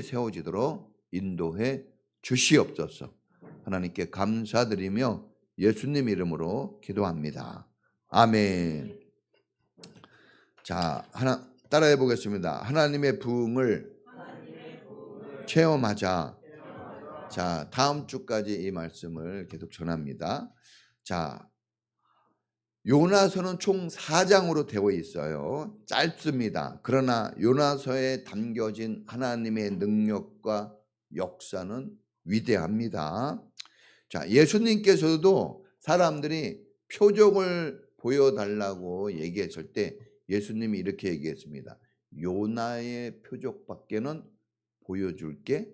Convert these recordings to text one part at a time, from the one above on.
세워지도록 인도해 주시옵소서. 하나님께 감사드리며 예수님 이름으로 기도합니다. 아멘. 자, 따라해 보겠습니다. 하나님의 부흥을 체험하자. 자, 다음 주까지 이 말씀을 계속 전합니다. 자, 요나서는 총 4장으로 되어 있어요. 짧습니다. 그러나 요나서에 담겨진 하나님의 능력과 역사는 위대합니다. 자, 예수님께서도 사람들이 표적을 보여달라고 얘기했을 때 예수님이 이렇게 얘기했습니다. 요나의 표적밖에는 보여줄 게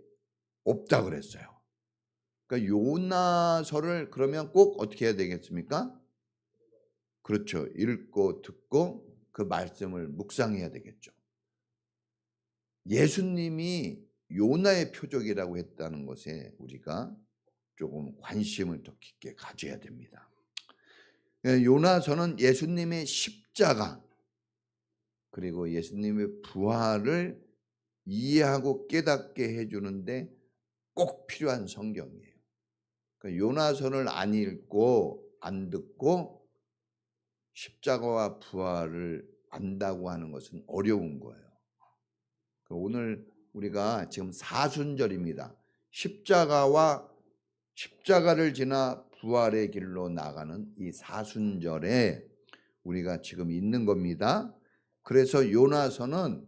없다 그랬어요. 그러니까 요나서를 그러면 꼭 어떻게 해야 되겠습니까? 그렇죠. 읽고 듣고 그 말씀을 묵상해야 되겠죠. 예수님이 요나의 표적이라고 했다는 것에 우리가 조금 관심을 더 깊게 가져야 됩니다. 요나서는 예수님의 십자가 그리고 예수님의 부활을 이해하고 깨닫게 해주는데 꼭 필요한 성경이에요. 그러니까 요나서를 안 읽고 안 듣고 십자가와 부활을 안다고 하는 것은 어려운 거예요. 오늘 우리가 지금 사순절입니다. 십자가를 지나 부활의 길로 나가는 이 사순절에 우리가 지금 있는 겁니다. 그래서 요나서는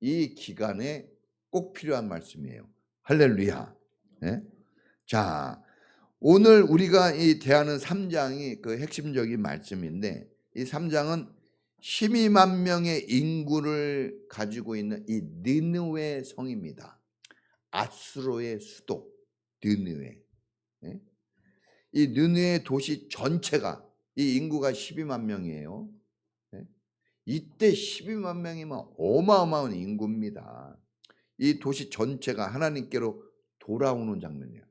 이 기간에 꼭 필요한 말씀이에요. 할렐루야. 네? 자, 오늘 우리가 이 대하는 3장이 그 핵심적인 말씀인데 이 3장은 12만 명의 인구를 가지고 있는 이 느느웨 성입니다. 아수르의 수도 느느웨. 이 느느웨 도시 전체가 이 인구가 12만 명이에요. 이때 12만 명이면 어마어마한 인구입니다. 이 도시 전체가 하나님께로 돌아오는 장면이에요.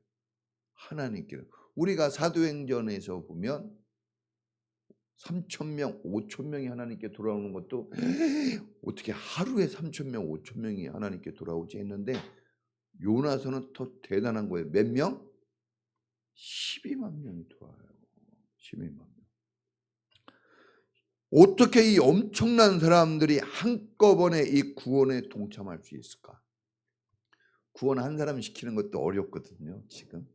하나님께로. 우리가 사도행전에서 보면 3,000명, 5,000명이 하나님께 돌아오는 것도 어떻게 하루에 3,000명, 5,000명이 하나님께 돌아오지 했는데 요나서는 더 대단한 거예요. 몇 명? 12만 명이 돌아와요. 12만 명. 어떻게 이 엄청난 사람들이 한꺼번에 이 구원에 동참할 수 있을까? 구원 한 사람 시키는 것도 어렵거든요, 지금.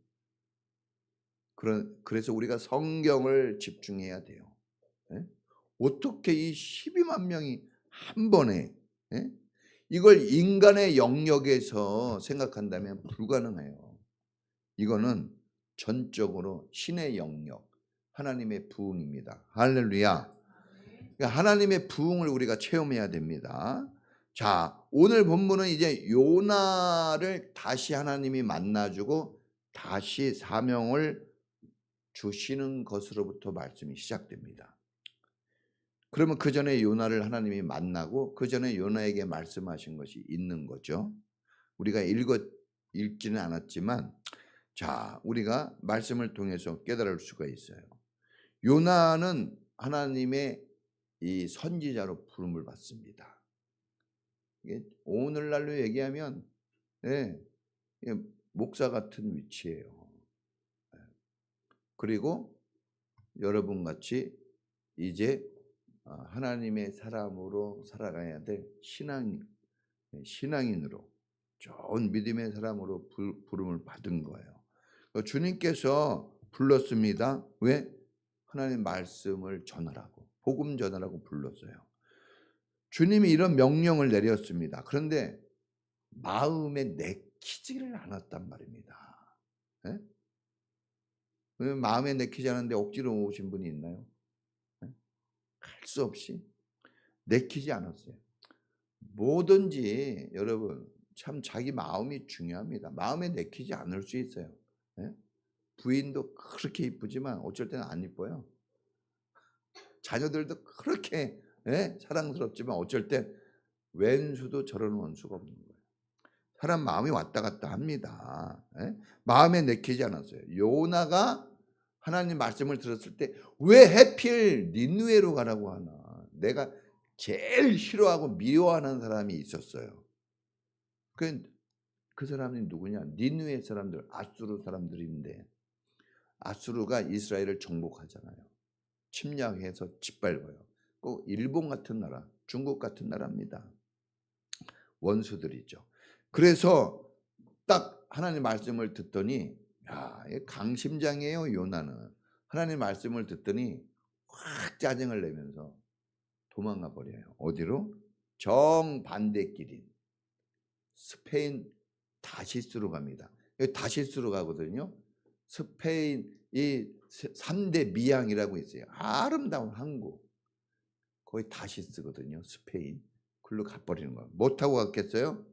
그래서 우리가 성경을 집중해야 돼요. 어떻게 이 12만 명이 한 번에 이걸 인간의 영역에서 생각한다면 불가능해요. 이거는 전적으로 신의 영역, 하나님의 부흥입니다. 할렐루야. 그러니까 하나님의 부흥을 우리가 체험해야 됩니다. 자, 오늘 본문은 이제 요나를 다시 하나님이 만나주고 다시 사명을 주시는 것으로부터 말씀이 시작됩니다. 그러면 그 전에 요나를 하나님이 만나고 그 전에 요나에게 말씀하신 것이 있는 거죠. 우리가 읽지는 않았지만 자, 우리가 말씀을 통해서 깨달을 수가 있어요. 요나는 하나님의 이 선지자로 부름을 받습니다. 이게 오늘날로 얘기하면 목사 같은 위치예요. 그리고 여러분 같이 이제 하나님의 사람으로 살아가야 될 신앙인으로 좋은 믿음의 사람으로 부름을 받은 거예요. 주님께서 불렀습니다. 왜? 하나님 말씀을 전하라고, 복음 전하라고 불렀어요. 주님이 이런 명령을 내렸습니다. 그런데 마음에 내키지를 않았단 말입니다. 네? 마음에 내키지 않았는데 억지로 오신 분이 있나요? 할 수 없이 내키지 않았어요. 뭐든지 여러분 참 자기 마음이 중요합니다. 마음에 내키지 않을 수 있어요. 부인도 그렇게 이쁘지만 어쩔 때는 안 이뻐요. 자녀들도 그렇게 사랑스럽지만 어쩔 때 왼수도 저런 원수가 없는 거예요. 사람 마음이 왔다 갔다 합니다. 마음에 내키지 않았어요. 요나가 하나님 말씀을 들었을 때 왜 하필 니느웨로 가라고 하나. 내가 제일 싫어하고 미워하는 사람이 있었어요. 그 그 사람이 누구냐? 니느웨 사람들, 아수르 사람들인데 아수르가 이스라엘을 정복하잖아요. 침략해서 짓밟아요. 꼭 일본 같은 나라, 중국 같은 나라입니다. 원수들이죠. 그래서 딱 하나님 말씀을 듣더니 야, 강심장이에요, 요나는. 하나님 말씀을 듣더니 확 짜증을 내면서 도망가 버려요. 어디로? 정반대 길인 스페인 다시스로 갑니다. 여기 다시스로 가거든요. 스페인 이 3대 미항이라고 있어요. 아름다운 항구. 거의 다시스거든요. 스페인. 글로 가버리는 거예요. 뭐 타고 갔겠어요?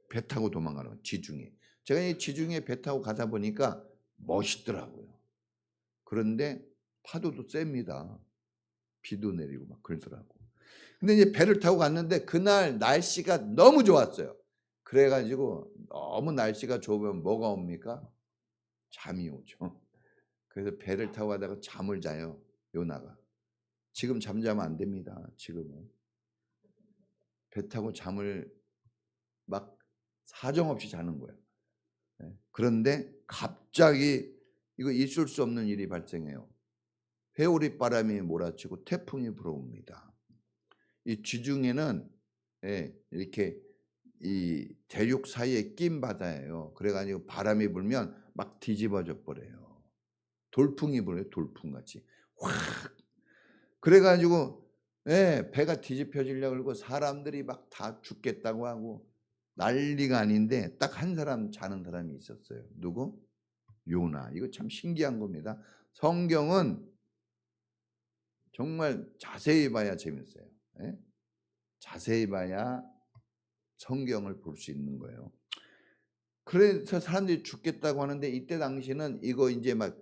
배 타고 도망가는 거예요. 지중해. 제가 이 지중해 배 타고 가다 보니까 멋있더라고요. 그런데 파도도 셉니다. 비도 내리고 막 그러더라고. 근데 이제 배를 타고 갔는데 그날 날씨가 너무 좋았어요. 그래가지고 너무 날씨가 좋으면 뭐가 옵니까? 잠이 오죠. 그래서 배를 타고 가다가 잠을 자요. 요나가. 지금 잠자면 안 됩니다. 지금은. 배 타고 잠을 막 사정없이 자는 거예요. 그런데 갑자기 이거 있을 수 없는 일이 발생해요. 회오리 바람이 몰아치고 태풍이 불어옵니다. 이 지중해는 이렇게 이 대륙 사이에 낀 바다예요. 그래가지고 바람이 불면 막 뒤집어져 버려요. 돌풍이 불어요. 돌풍같이 확. 그래가지고 배가 뒤집혀지려고 그러고 사람들이 막 다 죽겠다고 하고 난리가 아닌데 딱 한 사람 자는 사람이 있었어요. 누구? 요나. 이거 참 신기한 겁니다. 성경은 정말 자세히 봐야 재밌어요. 자세히 봐야 성경을 볼 수 있는 거예요. 그래서 사람들이 죽겠다고 하는데 이때 당시는 이거 이제 막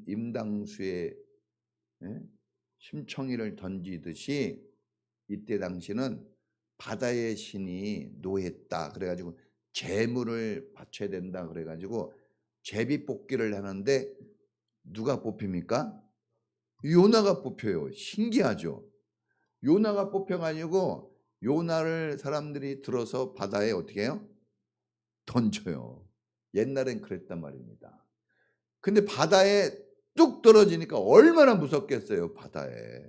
임당수의 심청이를 던지듯이 이때 당시는 바다의 신이 노했다. 그래가지고 재물을 바쳐야 된다. 그래가지고 제비뽑기를 하는데 누가 뽑힙니까? 요나가 뽑혀요. 신기하죠. 요나가 뽑혀가지고 요나를 사람들이 들어서 바다에 어떻게 해요? 던져요. 옛날엔 그랬단 말입니다. 근데 바다에 뚝 떨어지니까 얼마나 무섭겠어요. 바다에.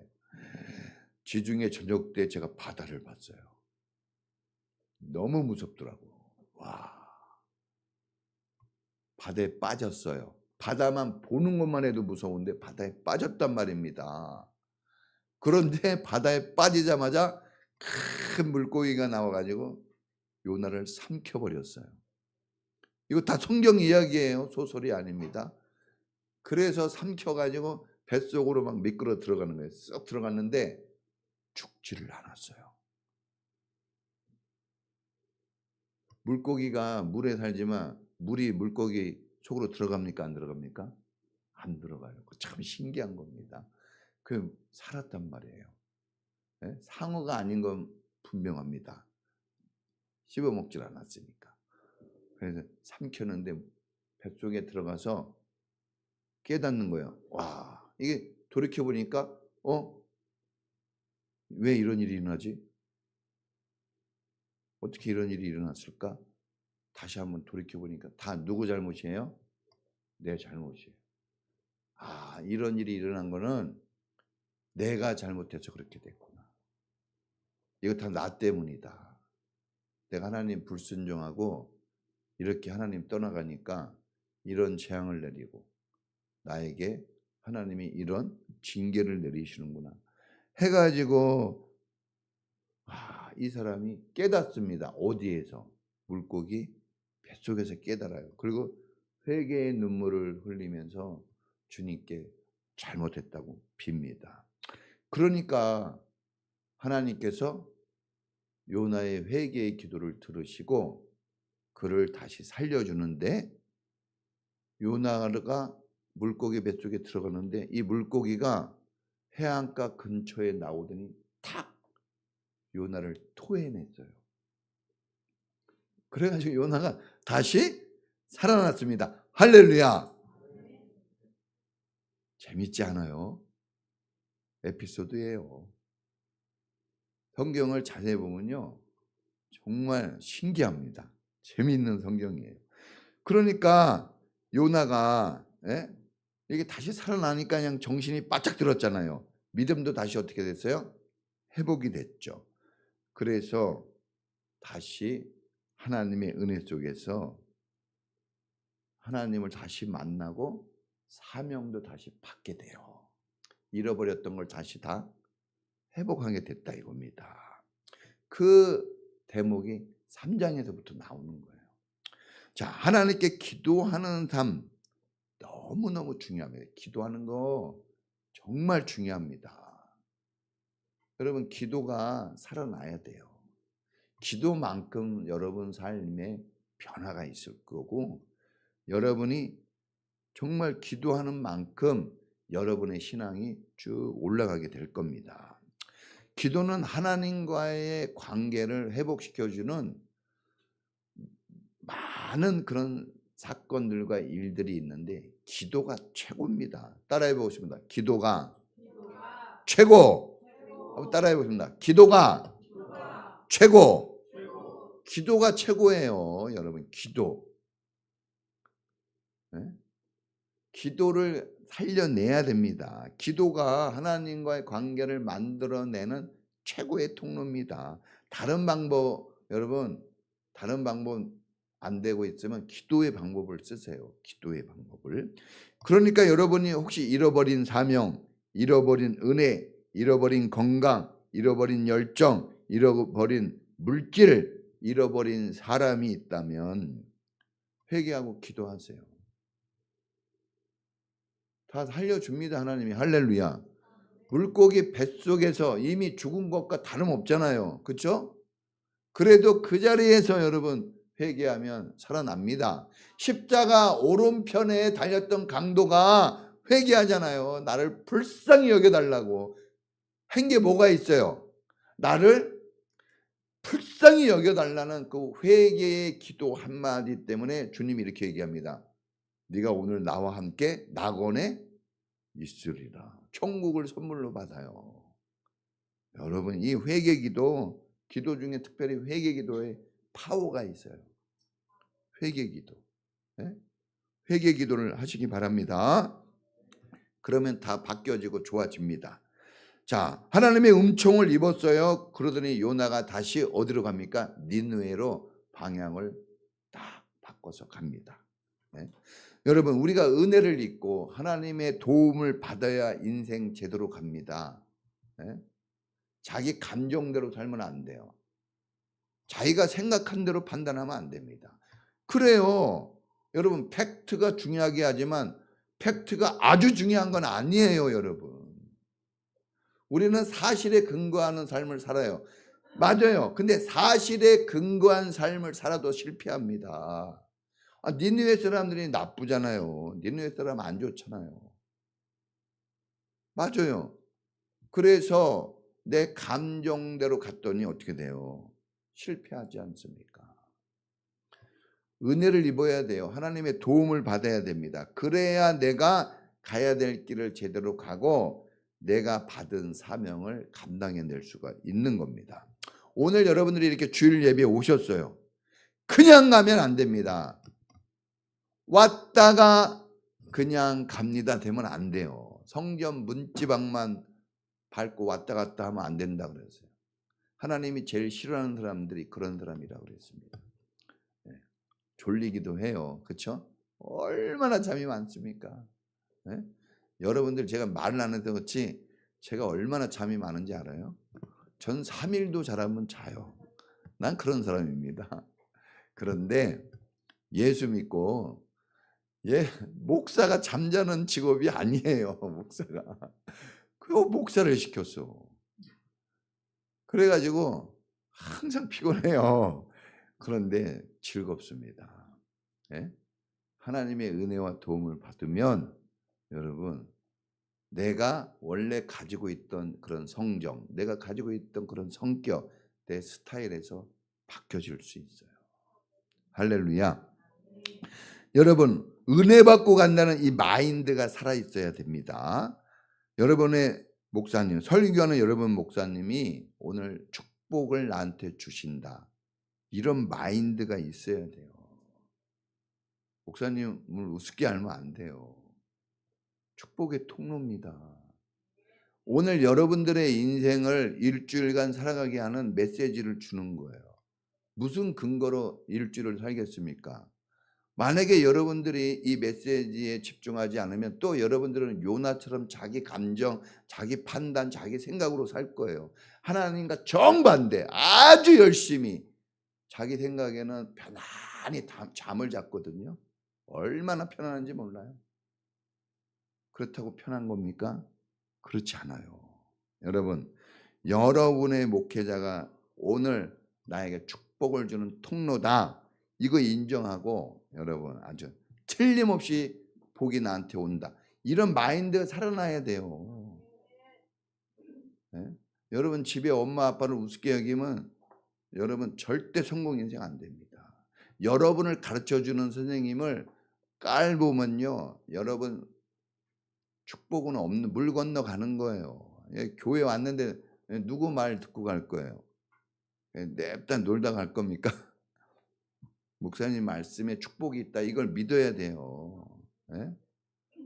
지중해 저녁 때 제가 바다를 봤어요. 너무 무섭더라고. 와. 바다에 빠졌어요. 바다만 보는 것만 해도 무서운데 바다에 빠졌단 말입니다. 그런데 바다에 빠지자마자 큰 물고기가 나와가지고 요나를 삼켜버렸어요. 이거 다 성경 이야기예요. 소설이 아닙니다. 그래서 삼켜가지고 뱃속으로 막 미끄러 들어가는 거예요. 쏙 들어갔는데 죽지를 않았어요. 물고기가 물에 살지만 물이 물고기 속으로 들어갑니까? 안 들어갑니까? 안 들어가요. 참 신기한 겁니다. 그 살았단 말이에요. 상어가 아닌 건 분명합니다. 씹어먹질 않았으니까. 그래서 삼켰는데 뱃속에 들어가서 깨닫는 거예요. 와, 이게 돌이켜보니까 왜 이런 일이 일어나지? 어떻게 이런 일이 일어났을까? 다시 한번 돌이켜보니까 다 누구 잘못이에요? 내 잘못이에요. 아, 이런 일이 일어난 거는 내가 잘못해서 그렇게 됐구나. 이거 다 나 때문이다. 내가 하나님 불순종하고 이렇게 하나님 떠나가니까 이런 재앙을 내리고 나에게 하나님이 이런 징계를 내리시는구나 해가지고 이 사람이 깨닫습니다. 어디에서? 물고기 뱃속에서 깨달아요. 그리고 회개의 눈물을 흘리면서 주님께 잘못했다고 빕니다. 그러니까 하나님께서 요나의 회개의 기도를 들으시고 그를 다시 살려주는데 요나가 물고기 뱃속에 들어가는데 이 물고기가 해안가 근처에 나오더니 탁 요나를 토해냈어요. 그래가지고 요나가 다시 살아났습니다. 할렐루야. 재밌지 않아요? 에피소드예요. 성경을 자세히 보면요 정말 신기합니다. 재미있는 성경이에요. 그러니까 요나가 이게 다시 살아나니까 그냥 정신이 바짝 들었잖아요. 믿음도 다시 어떻게 됐어요? 회복이 됐죠. 그래서 다시 하나님의 은혜 속에서 하나님을 다시 만나고 사명도 다시 받게 돼요. 잃어버렸던 걸 다시 다 회복하게 됐다 이겁니다. 그 대목이 3장에서부터 나오는 거예요. 자, 하나님께 기도하는 삶 너무너무 중요합니다. 기도하는 거 정말 중요합니다. 여러분, 기도가 살아나야 돼요. 기도만큼 여러분 삶에 변화가 있을 거고, 여러분이 정말 기도하는 만큼 여러분의 신앙이 쭉 올라가게 될 겁니다. 기도는 하나님과의 관계를 회복시켜주는 많은 그런 사건들과 일들이 있는데 기도가 최고입니다. 따라해 보겠습니다. 기도가 최고. 한번 따라해 보겠습니다. 기도가 최고. 기도가 최고예요, 여러분. 기도. 기도를 살려내야 됩니다. 기도가 하나님과의 관계를 만들어내는 최고의 통로입니다. 다른 방법, 여러분, 다른 방법 안 되고 있으면 기도의 방법을 쓰세요. 기도의 방법을. 그러니까 여러분이 혹시 잃어버린 사명, 잃어버린 은혜, 잃어버린 건강, 잃어버린 열정, 잃어버린 물질, 잃어버린 사람이 있다면 회개하고 기도하세요. 다 살려줍니다. 하나님이. 할렐루야. 물고기 뱃속에서 이미 죽은 것과 다름없잖아요. 그렇죠? 그래도 그 자리에서 여러분 회개하면 살아납니다. 십자가 오른편에 달렸던 강도가 회개하잖아요. 나를 불쌍히 여겨달라고. 한 게 뭐가 있어요? 나를 불쌍히 여겨달라는 그 회개의 기도 한마디 때문에 주님이 이렇게 얘기합니다. 네가 오늘 나와 함께 낙원에 있으리라. 천국을 선물로 받아요. 여러분, 이 회개기도, 기도 중에 특별히 회개기도에 파워가 있어요. 회개기도. 회개기도를 하시기 바랍니다. 그러면 다 바뀌어지고 좋아집니다. 자, 하나님의 은총을 입었어요. 그러더니 요나가 다시 어디로 갑니까? 니느웨로 방향을 딱 바꿔서 갑니다. 여러분, 우리가 은혜를 입고 하나님의 도움을 받아야 인생 제대로 갑니다. 자기 감정대로 살면 안 돼요. 자기가 생각한 대로 판단하면 안 됩니다. 그래요. 여러분, 팩트가 중요하게 하지만 팩트가 아주 중요한 건 아니에요, 여러분. 우리는 사실에 근거하는 삶을 살아요. 맞아요. 근데 사실에 근거한 삶을 살아도 실패합니다. 니느웨 사람들이 나쁘잖아요. 니느웨 사람 안 좋잖아요. 맞아요. 그래서 내 감정대로 갔더니 어떻게 돼요? 실패하지 않습니까? 은혜를 입어야 돼요. 하나님의 도움을 받아야 됩니다. 그래야 내가 가야 될 길을 제대로 가고 내가 받은 사명을 감당해낼 수가 있는 겁니다. 오늘 여러분들이 이렇게 주일 예배에 오셨어요. 그냥 가면 안 됩니다. 왔다가 그냥 갑니다 되면 안 돼요. 성전 문지방만 밟고 왔다 갔다 하면 안 된다 그랬어요. 하나님이 제일 싫어하는 사람들이 그런 사람이라고 그랬습니다. 졸리기도 해요. 그렇죠? 얼마나 잠이 많습니까? 여러분들 제가 말을 안 해도 그렇지 제가 얼마나 잠이 많은지 알아요? 전 3일도 잘하면 자요. 난 그런 사람입니다. 그런데 예수 믿고 목사가 잠자는 직업이 아니에요. 목사가. 그 목사를 시켰어. 그래가지고 항상 피곤해요. 그런데 즐겁습니다. 하나님의 은혜와 도움을 받으면 여러분 내가 원래 가지고 있던 그런 성정, 내가 가지고 있던 그런 성격, 내 스타일에서 바뀌어질 수 있어요. 할렐루야. 여러분 은혜 받고 간다는 이 마인드가 살아있어야 됩니다. 여러분의 목사님, 설교하는 여러분 목사님이 오늘 축복을 나한테 주신다. 이런 마인드가 있어야 돼요. 목사님을 우습게 알면 안 돼요. 축복의 통로입니다. 오늘 여러분들의 인생을 일주일간 살아가게 하는 메시지를 주는 거예요. 무슨 근거로 일주일을 살겠습니까? 만약에 여러분들이 이 메시지에 집중하지 않으면 또 여러분들은 요나처럼 자기 감정, 자기 판단, 자기 생각으로 살 거예요. 하나님과 정반대, 아주 열심히 자기 생각에는 편안히 잠을 잤거든요. 얼마나 편안한지 몰라요. 그렇다고 편한 겁니까? 그렇지 않아요. 여러분, 여러분의 목회자가 오늘 나에게 축복을 주는 통로다. 이거 인정하고 여러분 아주 틀림없이 복이 나한테 온다. 이런 마인드가 살아나야 돼요. 네? 여러분 집에 엄마 아빠를 우습게 여기면 여러분 절대 성공 인생 안 됩니다. 여러분을 가르쳐주는 선생님을 깔보면요. 여러분 축복은 없는 물 건너가는 거예요. 교회 왔는데 누구 말 듣고 갈 거예요? 냅다 놀다 갈 겁니까? 목사님 말씀에 축복이 있다. 이걸 믿어야 돼요.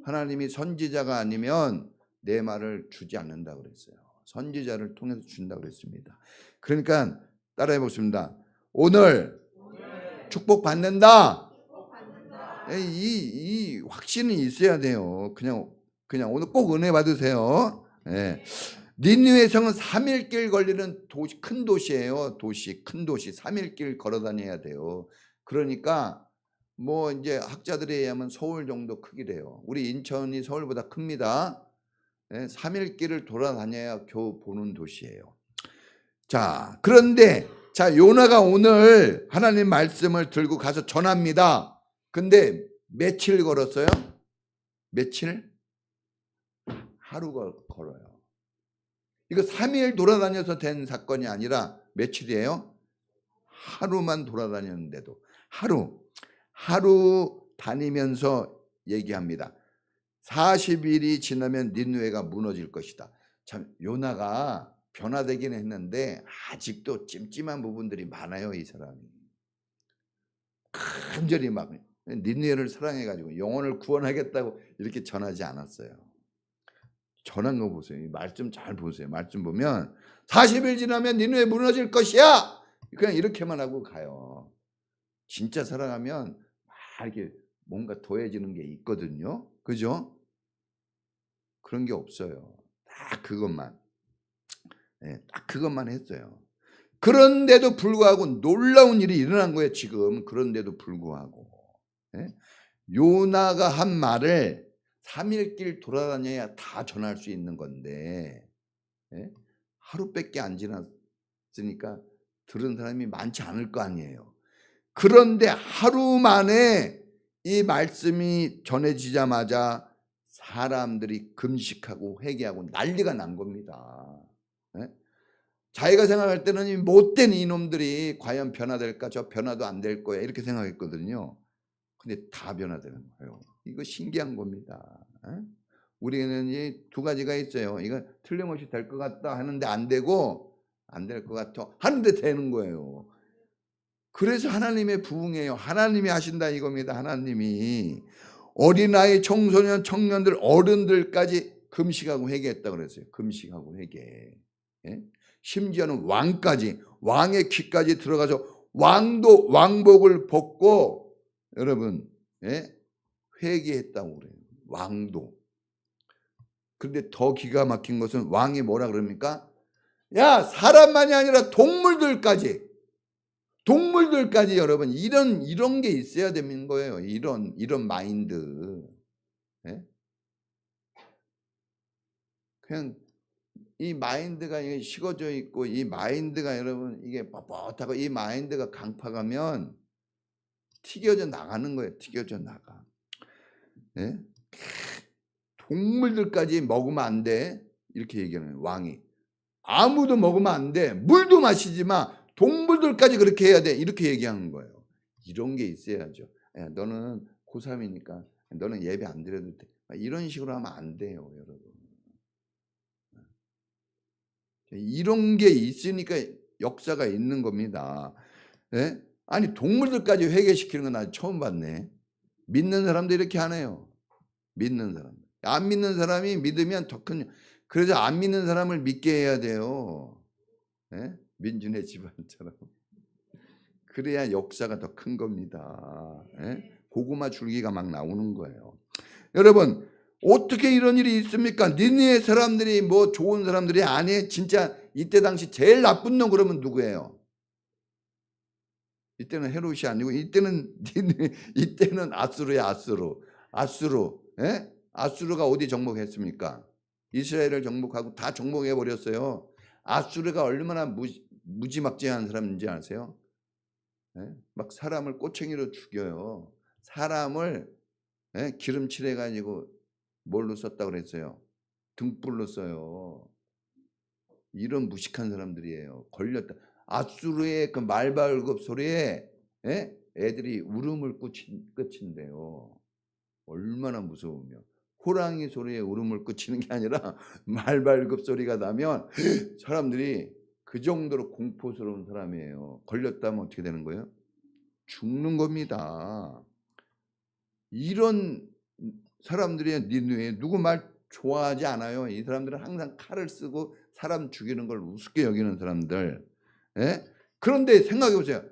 하나님이 선지자가 아니면 내 말을 주지 않는다 그랬어요. 선지자를 통해서 준다 그랬습니다. 그러니까 따라해 보겠습니다. 오늘 축복 받는다. 이 확신이 있어야 돼요. 그냥 오늘 꼭 은혜 받으세요. 니느웨 성은 3일길 걸리는 도시, 큰 도시예요. 큰 도시 3일길 걸어 다녀야 돼요. 그러니까 뭐 이제 학자들에 의하면 서울 정도 크기래요. 우리 인천이 서울보다 큽니다. 3일길을 돌아다녀야 겨우 보는 도시예요. 자, 그런데 요나가 오늘 하나님 말씀을 들고 가서 전합니다. 근데 며칠 걸었어요? 며칠? 하루가 걸어요. 이거 3일 돌아다녀서 된 사건이 아니라 며칠이에요? 하루만 돌아다녔는데도 하루 다니면서 얘기합니다. 40일이 지나면 니느웨가 무너질 것이다. 참 요나가 변화되긴 했는데 아직도 찜찜한 부분들이 많아요. 이 사람이 간절히 막 니느웨를 사랑해가지고 영혼을 구원하겠다고 이렇게 전하지 않았어요. 전한 거 보세요. 말씀 잘 보세요. 말씀 보면 40일 지나면 니느웨 무너질 것이야. 그냥 이렇게만 하고 가요. 진짜 사랑하면 막 이렇게 뭔가 더해지는 게 있거든요. 그죠? 그런 게 없어요. 딱 그것만. 딱 그것만 했어요. 그런데도 불구하고 놀라운 일이 일어난 거예요. 지금 그런데도 불구하고 요나가 한 말을 3일길 돌아다녀야 다 전할 수 있는 건데 하루밖에 안 지났으니까 들은 사람이 많지 않을 거 아니에요. 그런데 하루 만에 이 말씀이 전해지자마자 사람들이 금식하고 회개하고 난리가 난 겁니다. 자기가 생각할 때는 이 못된 이놈들이 과연 변화될까? 저 변화도 안 될 거야 이렇게 생각했거든요. 근데 다 변화되는 거예요. 이거 신기한 겁니다. 우리는 이 두 가지가 있어요. 이거 틀림없이 될 것 같다 하는데 안 되고 안 될 것 같아 하는데 되는 거예요. 그래서 하나님의 부흥이에요. 하나님이 하신다 이겁니다. 하나님이 어린아이, 청소년, 청년들, 어른들까지 금식하고 회개했다 그랬어요. 금식하고 회개. 심지어는 왕까지, 왕의 귀까지 들어가서 왕도 왕복을 벗고 여러분 회개했다고 그래요. 왕도. 그런데 더 기가 막힌 것은 왕이 뭐라 그럽니까? 야, 사람만이 아니라 동물들까지 여러분 이런 게 있어야 되는 거예요. 이런 마인드. 그냥 이 마인드가 식어져 있고 이 마인드가 여러분 이게 뻣뻣하고 이 마인드가 강팍하면 튀겨져 나가는 거예요. 튀겨져 나가. 동물들까지 먹으면 안 돼. 이렇게 얘기하는 왕이. 아무도 먹으면 안 돼. 물도 마시지 마. 동물들까지 그렇게 해야 돼. 이렇게 얘기하는 거예요. 이런 게 있어야죠. 야, 너는 고3이니까 너는 예배 안 드려도 돼. 이런 식으로 하면 안 돼요, 여러분. 이런 게 있으니까 역사가 있는 겁니다. 예? 아니 동물들까지 회개시키는 건 나 처음 봤네. 믿는 사람도 이렇게 하네요. 믿는 사람. 안 믿는 사람이 믿으면 더 큰. 그래서 안 믿는 사람을 믿게 해야 돼요. 예? 민준의 집안처럼. 그래야 역사가 더 큰 겁니다. 예? 고구마 줄기가 막 나오는 거예요. 여러분 어떻게 이런 일이 있습니까? 니느웨 사람들이 뭐 좋은 사람들이 아니에요. 진짜 이때 당시 제일 나쁜 놈 그러면 누구예요? 이때는 헤롯이 아니고 이때는 이때는 아수르야 아수르. 아수르. 예? 아수르가 어디 정복했습니까? 이스라엘을 정복하고 다 정복해 버렸어요. 아수르가 얼마나 무지막지한 사람인지 아세요? 예? 막 사람을 꼬챙이로 죽여요. 사람을 기름칠해 가지고 뭘로 썼다 그랬어요? 등불로 써요. 이런 무식한 사람들이에요. 걸렸다. 아수르의 그 말발굽 소리에 애들이 울음을 끝인데요. 얼마나 무서우며. 호랑이 소리에 울음을 끝이는 게 아니라 말발굽 소리가 나면 사람들이 그 정도로 공포스러운 사람이에요. 걸렸다면 어떻게 되는 거예요? 죽는 겁니다. 이런 사람들이 니느웨 누구 말 좋아하지 않아요. 이 사람들은 항상 칼을 쓰고 사람 죽이는 걸 우습게 여기는 사람들. 예? 그런데 생각해 보세요.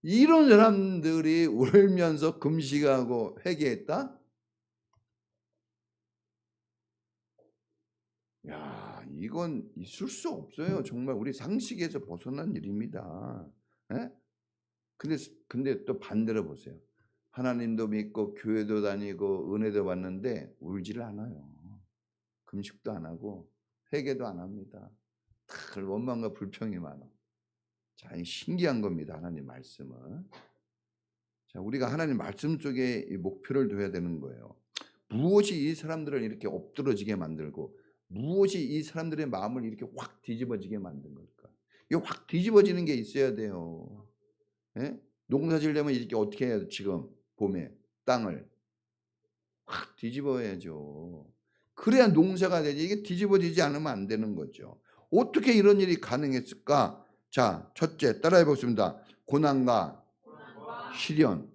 이런 사람들이 울면서 금식하고 회개했다? 야, 이건 있을 수 없어요. 정말 우리 상식에서 벗어난 일입니다. 예? 근데 또 반대로 보세요. 하나님도 믿고 교회도 다니고 은혜도 받는데 울지를 않아요. 금식도 안 하고 회개도 안 합니다. 다 원망과 불평이 많아. 자, 신기한 겁니다. 하나님 말씀은. 자, 우리가 하나님 말씀 속에 이 목표를 둬야 되는 거예요. 무엇이 이 사람들을 이렇게 엎드러지게 만들고 무엇이 이 사람들의 마음을 이렇게 확 뒤집어지게 만든 걸까? 이게 확 뒤집어지는 게 있어야 돼요. 예? 농사 지으려면 이렇게 어떻게 해야 지금 봄에 땅을 확 뒤집어야죠. 그래야 농사가 되지. 이게 뒤집어지지 않으면 안 되는 거죠. 어떻게 이런 일이 가능했을까? 자, 첫째 따라해 보겠습니다. 고난과 시련.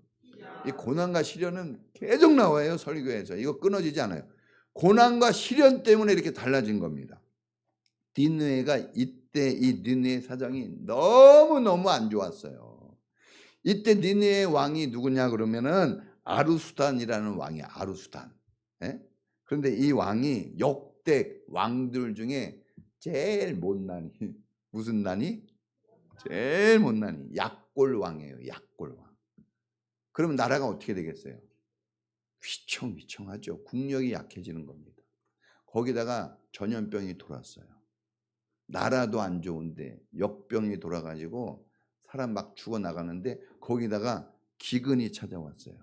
이 고난과 시련은 계속 나와요. 설교에서. 이거 끊어지지 않아요. 고난과 시련 때문에 이렇게 달라진 겁니다. 니느웨가 이때 이 니느웨 사정이 너무너무 안 좋았어요. 이때 니느웨 왕이 누구냐 그러면은 아루수단이라는 왕이야. 아루수단. 예? 그런데 이 왕이 역대 왕들 중에 제일 못난이. 무슨 난이? 제일 못난이. 약골 왕이에요. 약골 왕. 그러면 나라가 어떻게 되겠어요? 휘청휘청하죠. 국력이 약해지는 겁니다. 거기다가 전염병이 돌았어요. 나라도 안 좋은데 역병이 돌아가지고 사람 막 죽어나가는데 거기다가 기근이 찾아왔어요.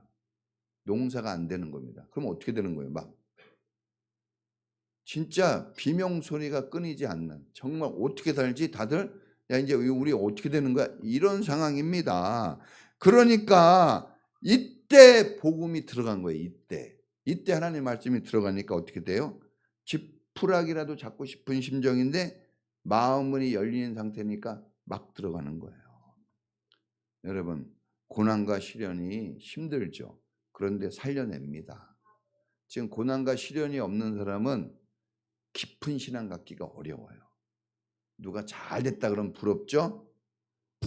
농사가 안 되는 겁니다. 그럼 어떻게 되는 거예요? 막 진짜 비명소리가 끊이지 않는, 정말 어떻게 살지 다들 야 이제 우리 어떻게 되는 거야? 이런 상황입니다. 그러니까 이때 복음이 들어간 거예요. 이때 하나님 말씀이 들어가니까 어떻게 돼요? 지푸라기라도 잡고 싶은 심정인데 마음문이 열리는 상태니까 막 들어가는 거예요. 여러분, 고난과 시련이 힘들죠. 그런데 살려냅니다. 지금 고난과 시련이 없는 사람은 깊은 신앙 갖기가 어려워요. 누가 잘 됐다 그러면 부럽죠?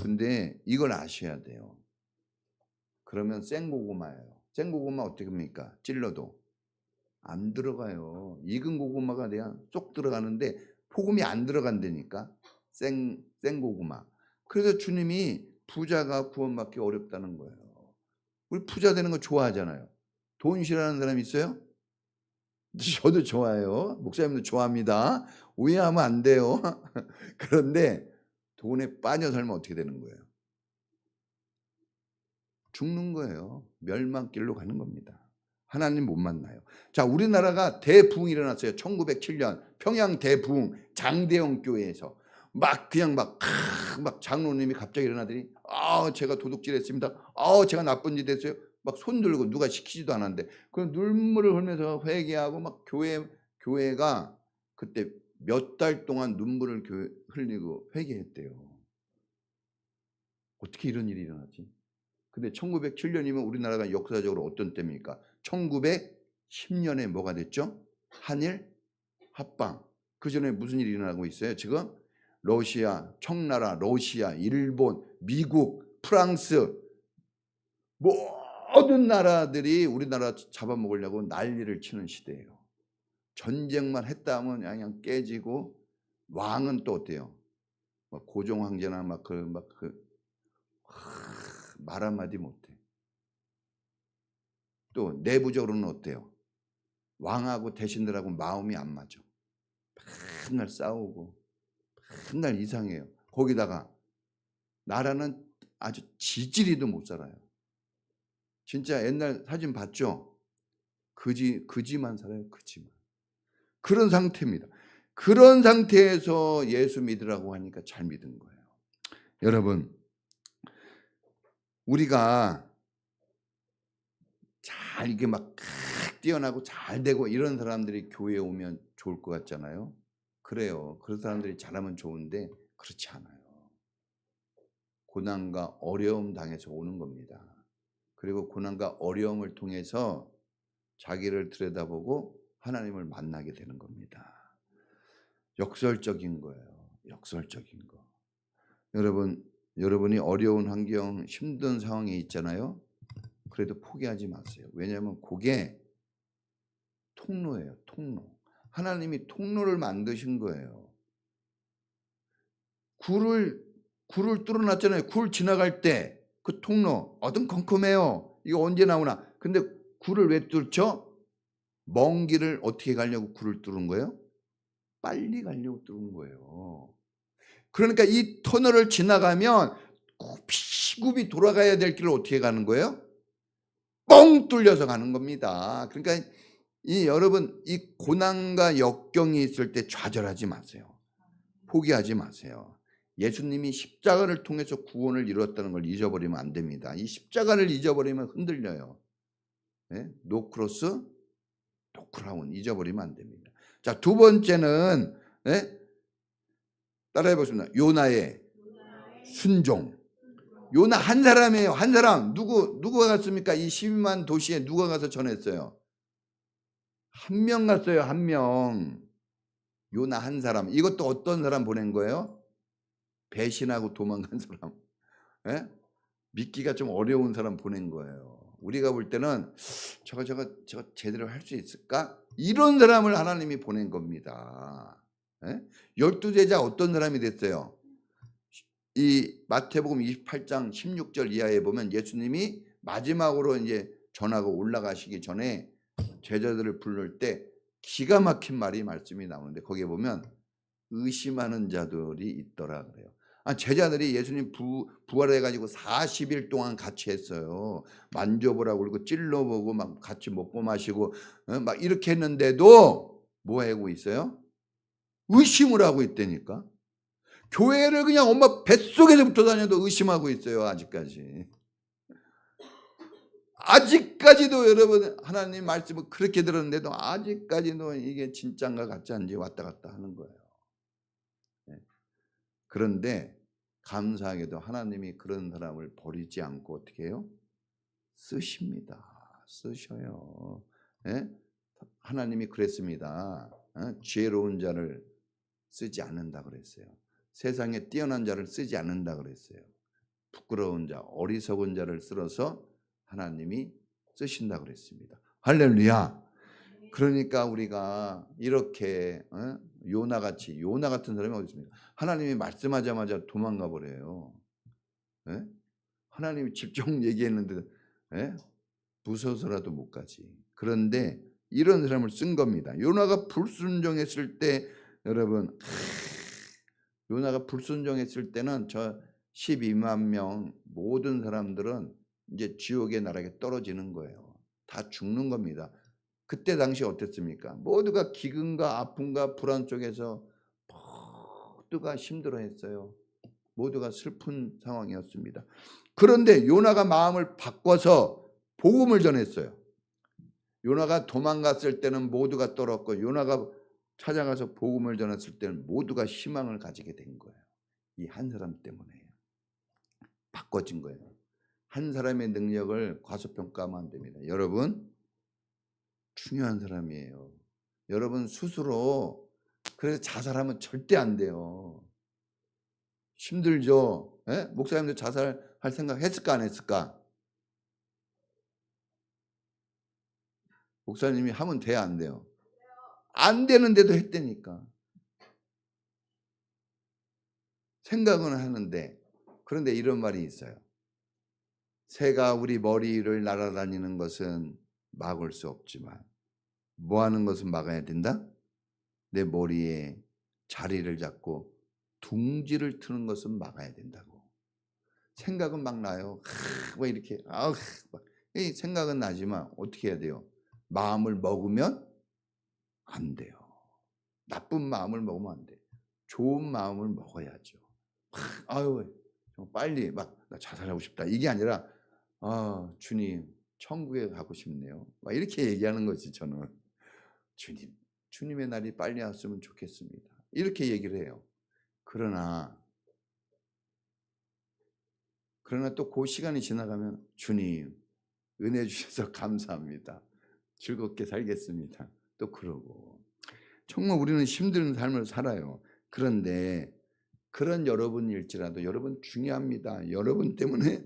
근데 이걸 아셔야 돼요. 그러면 생고구마예요. 생고구마 어떻게 합니까? 찔러도 안 들어가요. 익은 고구마가 그냥 쏙 들어가는데 복음이 안 들어간다니까. 생고구마. 그래서 주님이 부자가 구원받기 어렵다는 거예요. 우리 부자 되는 거 좋아하잖아요. 돈 싫어하는 사람 있어요? 저도 좋아해요. 목사님도 좋아합니다. 오해하면 안 돼요. 그런데 돈에 빠져 살면 어떻게 되는 거예요? 죽는 거예요. 멸망길로 가는 겁니다. 하나님 못 만나요. 자, 우리나라가 대부흥이 일어났어요. 1907년 평양 대부흥 장대영 교회에서 막 그냥 막 장로님이 갑자기 일어나더니 제가 도둑질했습니다. 제가 나쁜 짓 했어요. 막 손 들고 누가 시키지도 않았는데 그 눈물을 흘면서 회개하고 막 교회가 그때 몇 달 동안 눈물을 흘리고 회개했대요. 어떻게 이런 일이 일어나지? 근데 1907년이면 우리나라가 역사적으로 어떤 때입니까? 1910년에 뭐가 됐죠? 한일 합방. 그 전에 무슨 일이 일어나고 있어요? 지금 러시아, 청나라, 러시아, 일본, 미국, 프랑스 모든 나라들이 우리나라 잡아먹으려고 난리를 치는 시대예요. 전쟁만 했다 하면 그냥 깨지고, 왕은 또 어때요? 막 고종 황제나 말 한마디 못해. 또 내부적으로는 어때요? 왕하고 대신들하고 마음이 안 맞아. 맨날 싸우고 맨날 이상해요. 거기다가 나라는 아주 지지리도 못 살아요. 진짜 옛날 사진 봤죠? 그지만 살아요. 그지만. 그런 상태입니다. 그런 상태에서 예수 믿으라고 하니까 잘 믿은 거예요. 여러분, 우리가 잘 이게 막 뛰어나고 잘 되고 이런 사람들이 교회에 오면 좋을 것 같잖아요. 그래요. 그런 사람들이 잘하면 좋은데 그렇지 않아요. 고난과 어려움 당해서 오는 겁니다. 그리고 고난과 어려움을 통해서 자기를 들여다보고 하나님을 만나게 되는 겁니다. 역설적인 거예요. 역설적인 거. 여러분이 어려운 환경, 힘든 상황에 있잖아요. 그래도 포기하지 마세요. 왜냐하면 그게 통로예요. 통로. 하나님이 통로를 만드신 거예요. 굴을 뚫어놨잖아요. 굴 지나갈 때 그 통로 어둠컴컴해요. 이거 언제 나오나. 근데 굴을 왜 뚫죠? 먼 길을 어떻게 가려고 굴을 뚫은 거예요? 빨리 가려고 뚫은 거예요. 그러니까 이 터널을 지나가면 굽이 돌아가야 될 길을 어떻게 가는 거예요? 뻥 뚫려서 가는 겁니다. 그러니까 여러분 이 고난과 역경이 있을 때 좌절하지 마세요. 포기하지 마세요. 예수님이 십자가를 통해서 구원을 이루었다는 걸 잊어버리면 안 됩니다. 이 십자가를 잊어버리면 흔들려요. 네? 노 크로스, 노 크라운 잊어버리면 안 됩니다. 자, 두 번째는 네? 따라해 보겠습니다. 요나의 순종. 요나 한 사람이에요. 한 사람. 누가 갔습니까? 이 12만 도시에 누가 가서 전했어요? 한 명 갔어요. 한 명. 요나 한 사람. 이것도 어떤 사람 보낸 거예요? 배신하고 도망간 사람. 예? 믿기가 좀 어려운 사람 보낸 거예요. 우리가 볼 때는 저거 제대로 할 수 있을까? 이런 사람을 하나님이 보낸 겁니다. 예? 12제자 어떤 사람이 됐어요? 이 마태복음 28장 16절 이하에 보면 예수님이 마지막으로 이제 전하고 올라가시기 전에 제자들을 부를 때 기가 막힌 말씀이 나오는데 거기에 보면 의심하는 자들이 있더라 그래요. 제자들이 예수님 부활해가지고 40일 동안 같이 했어요. 만져보라고 그러고 찔러보고 막 같이 먹고 마시고 막 이렇게 했는데도 뭐 하고 있어요? 의심을 하고 있다니까. 교회를 그냥 엄마 뱃속에서부터 다녀도 의심하고 있어요. 아직까지도 여러분 하나님 말씀을 그렇게 들었는데도 아직까지도 이게 진짜인가 가짜인지 왔다 갔다 하는 거예요. 그런데 감사하게도 하나님이 그런 사람을 버리지 않고 어떻게 해요? 쓰십니다. 쓰셔요. 예? 하나님이 그랬습니다. 지혜로운 자를 쓰지 않는다 그랬어요. 세상에 뛰어난 자를 쓰지 않는다 그랬어요. 부끄러운 자, 어리석은 자를 쓸어서 하나님이 쓰신다 그랬습니다. 할렐루야. 그러니까 우리가 이렇게 요나 같은 사람이 어디 있습니까? 하나님이 말씀하자마자 도망가 버려요. 예? 하나님이 직접 얘기했는데 무서워서라도 못 가지. 그런데 이런 사람을 쓴 겁니다. 요나가 불순종했을 때 여러분 요나가 불순종했을 때는 저 12만 명 모든 사람들은 이제 지옥의 나락에 떨어지는 거예요. 다 죽는 겁니다. 그때 당시 어땠습니까? 모두가 기근과 아픔과 불안 속에서 모두가 힘들어했어요. 모두가 슬픈 상황이었습니다. 그런데 요나가 마음을 바꿔서 복음을 전했어요. 요나가 도망갔을 때는 모두가 떨었고 요나가 찾아가서 복음을 전했을 때는 모두가 희망을 가지게 된 거예요. 이 한 사람 때문에요. 바꿔진 거예요. 한 사람의 능력을 과소평가하면 안 됩니다. 여러분 중요한 사람이에요. 여러분 스스로 그래서 자살하면 절대 안 돼요. 힘들죠. 예? 목사님도 자살할 생각 했을까 안 했을까? 목사님이 하면 돼야 안 돼요? 안 되는데도 했다니까. 생각은 하는데 그런데 이런 말이 있어요. 새가 우리 머리를 날아다니는 것은 막을 수 없지만 뭐 하는 것은 막아야 된다? 내 머리에 자리를 잡고 둥지를 트는 것은 막아야 된다고. 생각은 막 나요. 뭐 이렇게 이 생각은 나지만 어떻게 해야 돼요? 마음을 먹으면 안 돼요. 나쁜 마음을 먹으면 안 돼. 좋은 마음을 먹어야죠. 아유 빨리 막 나 자살하고 싶다 이게 아니라 주님 천국에 가고 싶네요. 막 이렇게 얘기하는 거지 저는. 주님의 날이 빨리 왔으면 좋겠습니다. 이렇게 얘기를 해요. 그러나 또 그 시간이 지나가면 주님 은혜 주셔서 감사합니다. 즐겁게 살겠습니다. 또 그러고 정말 우리는 힘든 삶을 살아요. 그런데 그런 여러분일지라도 여러분 중요합니다. 여러분 때문에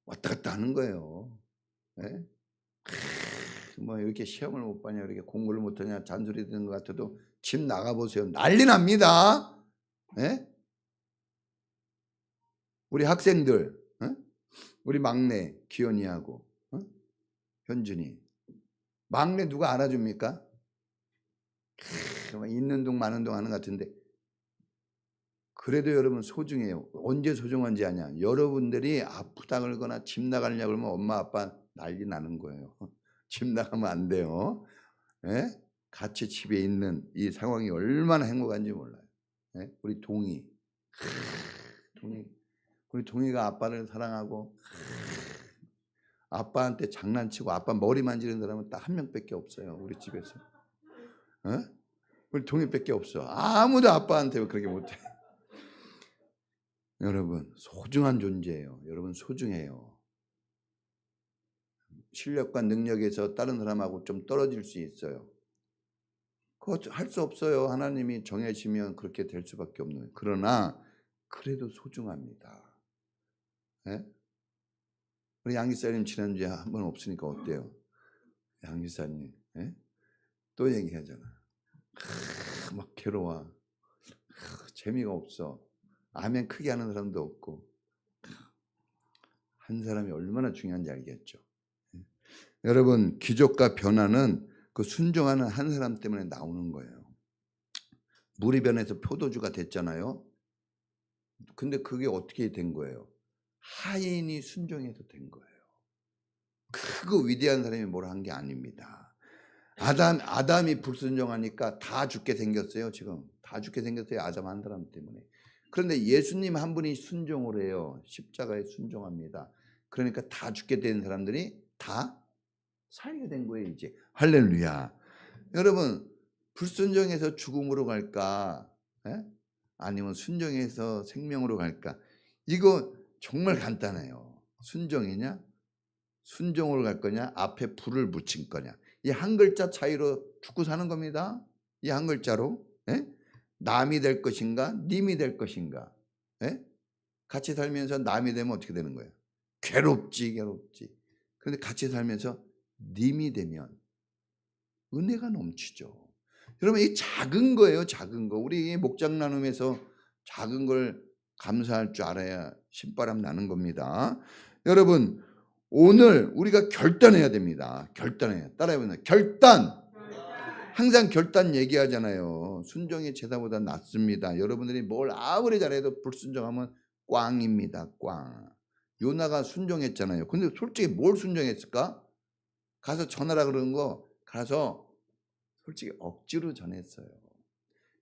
왔다 갔다 하는 거예요. 네? 뭐 이렇게 시험을 못 봐냐, 이렇게 공부를 못하냐, 잔소리 듣는 것 같아도 집 나가 보세요. 난리 납니다. 네? 우리 학생들, 우리 막내 기현이하고 현준이, 막내 누가 알아줍니까? 있는 동 마는 동 하는 것 같은데 그래도 여러분 소중해요. 언제 소중한지 아냐? 여러분들이 아프다 그러거나 집 나가려고 그러면 엄마 아빠 난리 나는 거예요. 집 나가면 안 돼요. 예? 같이 집에 있는 이 상황이 얼마나 행복한지 몰라요. 예? 우리 우리 동이가 아빠를 사랑하고 아빠한테 장난치고 아빠 머리 만지는 사람은 딱 한 명밖에 없어요. 우리 집에서. 예? 우리 동이밖에 없어. 아무도 아빠한테 그렇게 못해. 여러분 소중한 존재예요. 여러분 소중해요. 실력과 능력에서 다른 사람하고 좀 떨어질 수 있어요. 그거 할 수 없어요. 하나님이 정해지면 그렇게 될 수밖에 없는 거예요. 그러나 그래도 소중합니다. 예? 우리 양기사님 지난주에 한 번 없으니까 어때요? 양기사님 예? 또 얘기하잖아. 막 괴로워. 재미가 없어. 아멘 크게 하는 사람도 없고. 한 사람이 얼마나 중요한지 알겠죠. 여러분 기적과 변화는 그 순종하는 한 사람 때문에 나오는 거예요. 물이 변해서 포도주가 됐잖아요. 근데 그게 어떻게 된 거예요? 하인이 순종해서 된 거예요. 크고 위대한 사람이 뭘 한 게 아닙니다. 아담이 불순종하니까 다 죽게 생겼어요. 지금 다 죽게 생겼어요. 아담 한 사람 때문에. 그런데 예수님 한 분이 순종을 해요. 십자가에 순종합니다. 그러니까 다 죽게 된 사람들이 다 살게 된 거예요. 이제 할렐루야. 여러분 불순종해서 죽음으로 갈까? 예? 아니면 순종해서 생명으로 갈까? 이거 정말 간단해요. 순종이냐? 순종으로 갈 거냐? 앞에 불을 붙인 거냐? 이 한 글자 차이로 죽고 사는 겁니다. 이 한 글자로. 예? 남이 될 것인가? 님이 될 것인가? 예? 같이 살면서 남이 되면 어떻게 되는 거예요? 괴롭지. 그런데 같이 살면서 님이 되면 은혜가 넘치죠. 여러분 이 작은 거예요. 작은 거. 우리 목장 나눔에서 작은 걸 감사할 줄 알아야 신바람 나는 겁니다. 여러분 오늘 우리가 결단해야 됩니다. 결단해요. 따라해보세요. 결단. 항상 결단 얘기하잖아요. 순종이 제사보다 낫습니다. 여러분들이 뭘 아무리 잘해도 불순종하면 꽝입니다. 꽝. 요나가 순종했잖아요. 근데 솔직히 뭘 순종했을까? 가서 전하라 그러는 거 가서 솔직히 억지로 전했어요.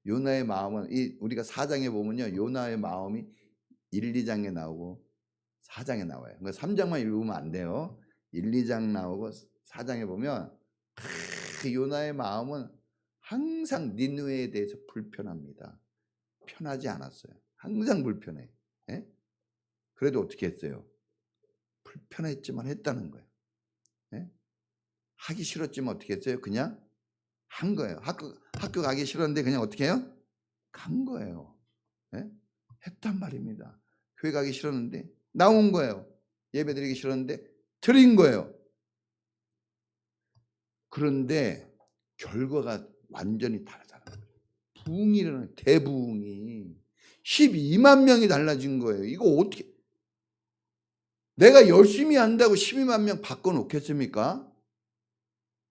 요나의 마음은 우리가 4장에 보면요. 요나의 마음이 1, 2장에 나오고 4장에 나와요. 그러니까 3장만 읽으면 안 돼요. 1, 2장 나오고 4장에 보면 요나의 마음은 항상 니느웨에 대해서 불편합니다. 편하지 않았어요. 항상 불편해. 예? 그래도 어떻게 했어요? 불편했지만 했다는 거예요. 예? 하기 싫었지만 어떻게 했어요? 그냥 한 거예요. 학교 가기 싫었는데 그냥 어떻게 해요? 간 거예요. 예? 했단 말입니다. 교회 가기 싫었는데 나온 거예요. 예배 드리기 싫었는데 드린 거예요. 그런데 결과가 완전히 다르다는 거예요. 부흥이라는 대부흥이 12만 명이 달라진 거예요. 이거 어떻게 내가 열심히 한다고 12만 명 바꿔놓겠습니까?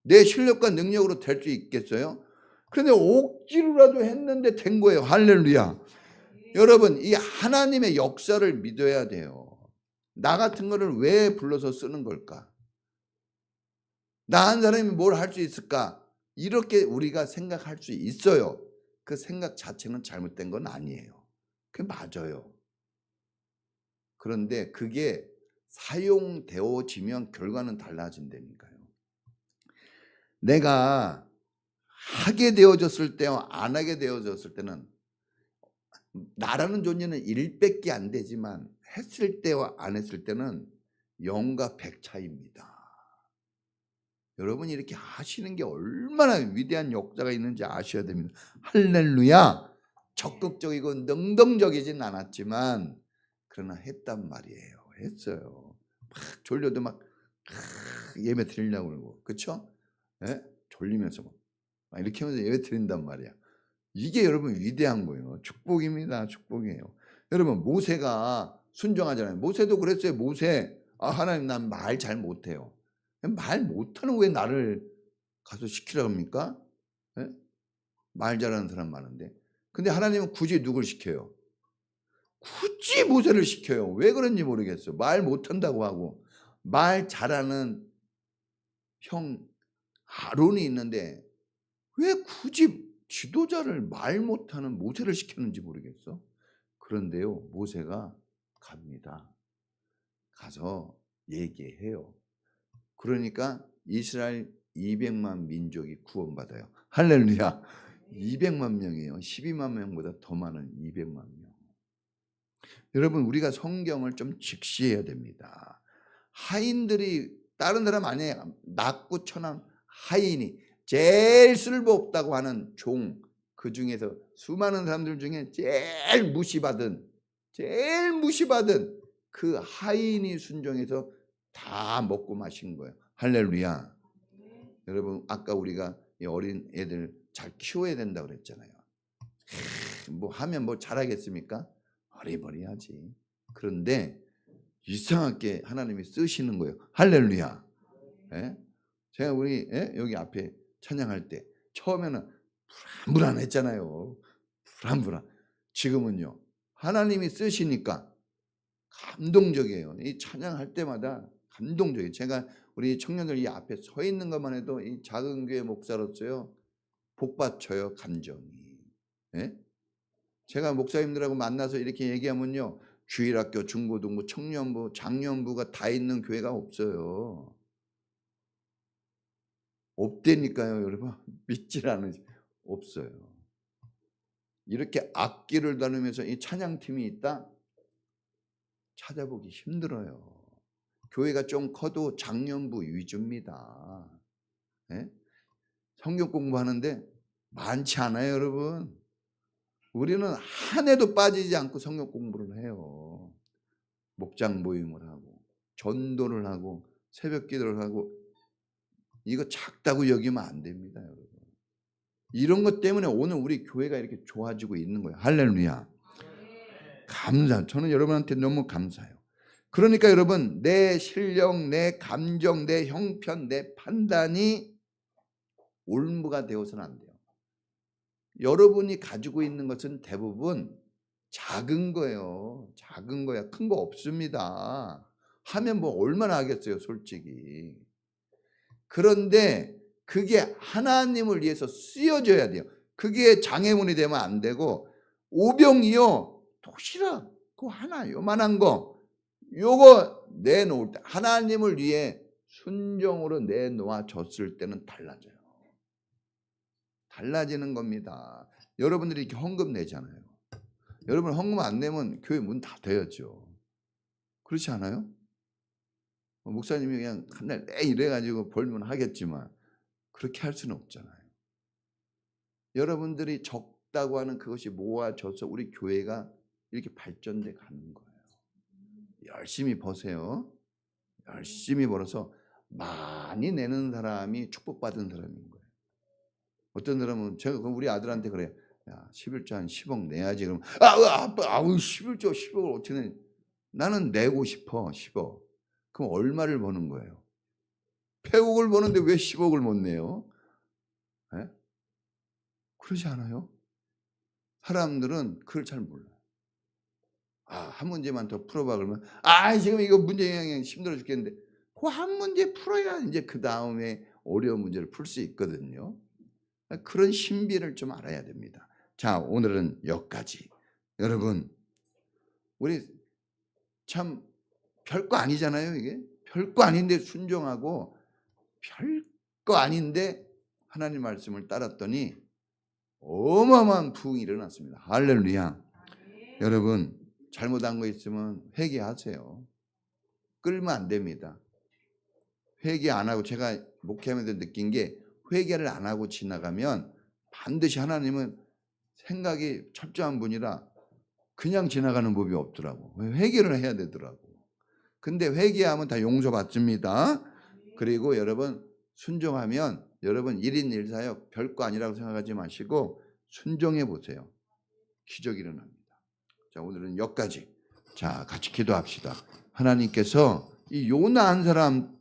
내 실력과 능력으로 될 수 있겠어요? 그런데 억지로라도 했는데 된 거예요. 할렐루야. 여러분, 이 하나님의 역사를 믿어야 돼요. 나 같은 거를 왜 불러서 쓰는 걸까? 나 한 사람이 뭘 할 수 있을까? 이렇게 우리가 생각할 수 있어요. 그 생각 자체는 잘못된 건 아니에요. 그게 맞아요. 그런데 그게 사용되어지면 결과는 달라진다니까요. 내가 하게 되어졌을 때와 안 하게 되어졌을 때는 나라는 존재는 1밖에 안 되지만 했을 때와 안 했을 때는 0과 100 차이입니다. 여러분이 이렇게 하시는 게 얼마나 위대한 역사가 있는지 아셔야 됩니다. 할렐루야. 적극적이고 능동적이진 않았지만 그러나 했단 말이에요. 했어요. 막 졸려도 막 예배 드리려고 그러고, 그렇죠? 예? 졸리면서 막 이렇게 하면서 예배 드린단 말이야. 이게 여러분 위대한 거예요. 축복입니다. 축복이에요. 여러분 모세가 순종하잖아요. 모세도 그랬어요. 모세, 하나님 난 말 잘 못해요. 말 못하는 왜 나를 가서 시키라고 합니까? 예? 말 잘하는 사람 많은데. 근데 하나님은 굳이 누굴 시켜요? 굳이 모세를 시켜요. 왜 그런지 모르겠어요. 말 못한다고 하고 말 잘하는 형 아론이 있는데 왜 굳이 지도자를 말 못하는 모세를 시켰는지 모르겠어. 그런데요, 모세가 갑니다. 가서 얘기해요. 그러니까 이스라엘 200만 민족이 구원받아요. 할렐루야. 200만 명이에요. 12만 명보다 더 많은 200만 명. 여러분, 우리가 성경을 좀 직시해야 됩니다. 하인들이 다른 사람 아니에요. 낮고 천한 하인이 제일 쓸모없다고 하는 종, 그 중에서 수많은 사람들 중에 제일 무시받은 그 하인이 순종해서 다 먹고 마신 거예요. 할렐루야. 여러분, 아까 우리가 이 어린 애들 잘 키워야 된다고 그랬잖아요. 뭐 하면 뭐 잘하겠습니까? 어리버리하지. 그런데 이상하게 하나님이 쓰시는 거예요. 할렐루야. 예? 제가 우리 여기 앞에 찬양할 때 처음에는 불안했잖아요. 불안. 지금은요. 하나님이 쓰시니까 감동적이에요. 이 찬양할 때마다 감동적이에요. 제가 우리 청년들 이 앞에 서 있는 것만 해도 이 작은 교회 목사로서요. 복받쳐요. 감정이. 예? 제가 목사님들하고 만나서 이렇게 얘기하면요. 주일학교, 중고등부, 청년부, 장년부가 다 있는 교회가 없어요. 없다니까요, 여러분. 믿질 않으시 없어요. 이렇게 악기를 다루면서 이 찬양팀이 있다? 찾아보기 힘들어요. 교회가 좀 커도 장년부 위주입니다. 예? 성경 공부하는데 많지 않아요, 여러분. 우리는 한 해도 빠지지 않고 성경 공부를 해요. 목장 모임을 하고 전도를 하고 새벽 기도를 하고 이거 작다고 여기면 안 됩니다, 여러분. 이런 것 때문에 오늘 우리 교회가 이렇게 좋아지고 있는 거예요. 할렐루야. 저는 여러분한테 너무 감사해요. 그러니까 여러분, 내 실력, 내 감정, 내 형편, 내 판단이 올무가 되어서는 안 돼요. 여러분이 가지고 있는 것은 대부분 작은 거예요. 작은 거야. 큰 거 없습니다. 하면 뭐 얼마나 하겠어요, 솔직히. 그런데 그게 하나님을 위해서 쓰여져야 돼요. 그게 장애물이 되면 안 되고, 오병이요, 도시락 그거 하나 요만한 거 요거 내놓을 때 하나님을 위해 순종으로 내놓아 줬을 때는 달라져요. 달라지는 겁니다. 여러분들이 이렇게 헌금 내잖아요. 여러분 헌금 안 내면 교회 문 닫아야죠. 그렇지 않아요? 목사님이 그냥 한날 내 이래가지고 벌면 하겠지만 그렇게 할 수는 없잖아요. 여러분들이 적다고 하는 그것이 모아져서 우리 교회가 이렇게 발전돼 가는 거예요. 열심히 버세요. 열심히 벌어서 많이 내는 사람이 축복받은 사람인 거예요. 어떤 사람은 제가 우리 아들한테 그래요. 야, 11조 한 10억 내야지. 그러면 아빠 11조 10억을 어떻게 내? 나는 내고 싶어 10억. 그럼 얼마를 버는 거예요? 100억을 버는데 왜 10억을 못 내요? 네? 그러지 않아요? 사람들은 그걸 잘 몰라요. 한 문제만 더 풀어봐 그러면 지금 이거 문제 그냥 힘들어 죽겠는데 그 한 문제 풀어야 이제 그 다음에 어려운 문제를 풀 수 있거든요. 그런 신비를 좀 알아야 됩니다. 자, 오늘은 여기까지. 여러분, 우리 참 별거 아니잖아요, 이게. 별거 아닌데 순종하고 별거 아닌데 하나님 말씀을 따랐더니 어마어마한 부흥이 일어났습니다. 할렐루야. 여러분, 잘못한 거 있으면 회개하세요. 끌면 안 됩니다. 회개 안 하고 제가 목회하면서 느낀 게 회개를 안 하고 지나가면 반드시 하나님은 생각이 철저한 분이라 그냥 지나가는 법이 없더라고. 회개를 해야 되더라고. 근데 회개하면 다 용서받습니다. 그리고 여러분 순종하면 여러분 1인 1사역 별거 아니라고 생각하지 마시고 순종해 보세요. 기적이 일어납니다. 자, 오늘은 여기까지. 자, 같이 기도합시다. 하나님께서 이 요나 한 사람